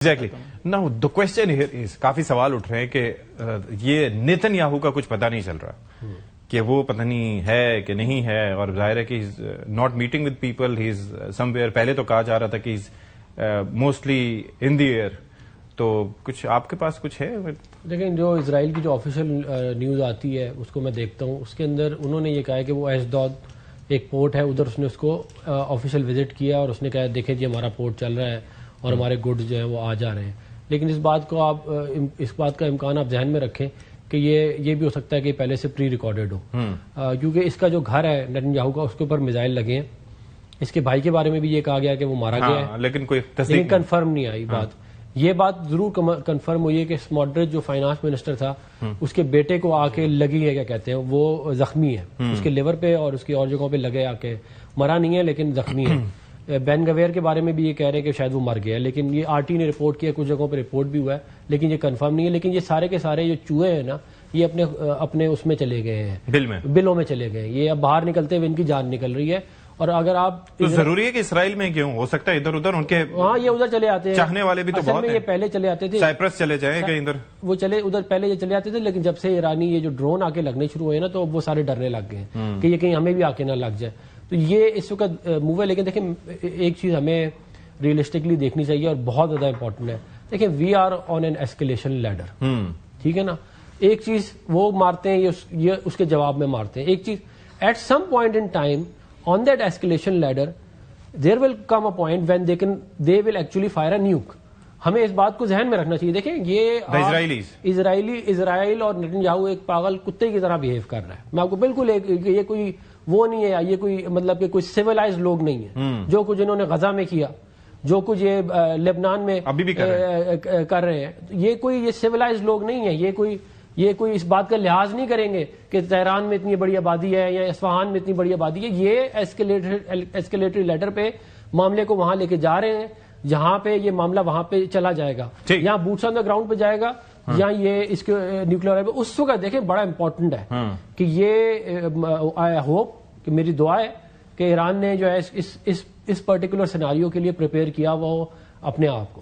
Exactly. Now the question here is کافی سوال اٹھ رہے ہیں کہ یہ نیتن یاہو کا کچھ پتہ نہیں چل رہا کہ وہ پتہ نہیں ہے کہ نہیں ہے، اور ظاہر ہے کہ not meeting with people, he is some where. پہلے تو کہا جا رہا تھا کہ موسٹلی ان دی ایئر. تو کچھ آپ کے پاس کچھ ہے؟ لیکن جو اسرائیل کی جو آفیشیل نیوز آتی ہے اس کو میں دیکھتا ہوں، اس کے اندر انہوں نے یہ کہا ہے کہ وہ ایشدود ایک پورٹ ہے، ادھر اس نے اس کو آفیشیل وزٹ کیا اور اس نے کہا دیکھیں جی ہمارا پورٹ چل رہا ہے اور ہمارے گڈز جو ہیں وہ آ جا رہے ہیں. لیکن اس بات کا امکان آپ ذہن میں رکھیں کہ یہ بھی ہو سکتا ہے کہ پہلے سے پری ریکارڈڈ ہو، کیونکہ اس کا جو گھر ہے نیتن یاہو کا، اس کے اوپر میزائل لگے ہیں. اس کے بھائی کے بارے میں بھی یہ کہا گیا کہ وہ مارا گیا ہے، لیکن کوئی تصدیق کنفرم نہیں آئی بات. یہ بات ضرور کنفرم ہوئی ہے کہ سموٹریچ جو فائنانس منسٹر تھا، اس کے بیٹے کو آ کے لگی ہے، کیا کہتے ہیں، وہ زخمی ہے، اس کے لیور پہ اور اس کی اور جگہوں پہ لگے، آ کے مرا نہیں ہے لیکن زخمی ہے. بین گویر کے بارے میں بھی یہ کہہ رہے ہیں کہ شاید وہ مر گیا ہے، لیکن یہ آر ٹی نے رپورٹ کیا، کچھ جگہوں پہ رپورٹ بھی ہوا ہے لیکن یہ کنفرم نہیں ہے. لیکن یہ سارے کے سارے جو چوہے ہیں نا، یہ اپنے اس میں چلے گئے ہیں، بلوں میں چلے گئے. یہ اب باہر نکلتے ہوئے ان کی جان نکل رہی ہے. اور اگر آپ تو ضروری ہے کہ اسرائیل میں کیوں ہو سکتا ہے ادھر ادھر ان کے ہاں یہ ادھر چلے آتے ہیں، چاہنے والے بھی تو بہت ہیں. یہ پہلے چلے آتے تھے، سائپرس چلے جائیں کہ ادھر وہ چلے ادھر پہلے یہ چلے آتے تھے، لیکن جب سے ایرانی یہ جو ڈرون آ کے لگنے شروع ہوئے نا تو وہ سارے ڈرنے لگ گئے کہ یہ کہیں ہمیں بھی آ کے نہ لگ جائے. تو یہ اس وقت موو ہے. لیکن دیکھیں ایک چیز ہمیں ریئلسٹکلی دیکھنی چاہیے اور بہت زیادہ امپورٹنٹ ہے. دیکھیں we are on an escalation ladder, ٹھیک ہے نا. ایک چیز وہ مارتے ہیں، یہ اس کے جواب میں مارتے ہیں. ایک چیز at some point in time on that escalation ladder there will come a point when they will actually fire a nuke. ہمیں اس بات کو ذہن میں رکھنا چاہیے. دیکھیں یہ اسرائیل اور نیتن یاہو ایک پاگل کتے کی طرح بہیو کر رہا ہے. میں آپ کو بالکل یہ کوئی وہ نہیں ہے، یہ کوئی مطلب کہ کوئی سیولائز لوگ نہیں ہیں. جو کچھ انہوں نے غزہ میں کیا، جو کچھ یہ لبنان میں ابھی بھی کر رہے ہیں، یہ سیولائز لوگ نہیں ہیں. یہ کوئی اس بات کا لحاظ نہیں کریں گے کہ تہران میں اتنی بڑی آبادی ہے یا اصفہان میں اتنی بڑی آبادی ہے. یہ ایسکیلیٹری لیڈر پہ معاملے کو وہاں لے کے جا رہے ہیں جہاں پہ یہ معاملہ وہاں پہ چلا جائے گا، یہاں بوٹس آن دا گراؤنڈ پہ جائے گا، یا یہ اس کے نیوکلیر پہ. اس وقت دیکھیں بڑا امپورٹنٹ ہے کہ یہ آئی ہوپ کہ میری دعا ہے کہ ایران نے جو ہے اس پرٹیکولر سیناریو کے لیے پریپیئر کیا وہ اپنے آپ کو.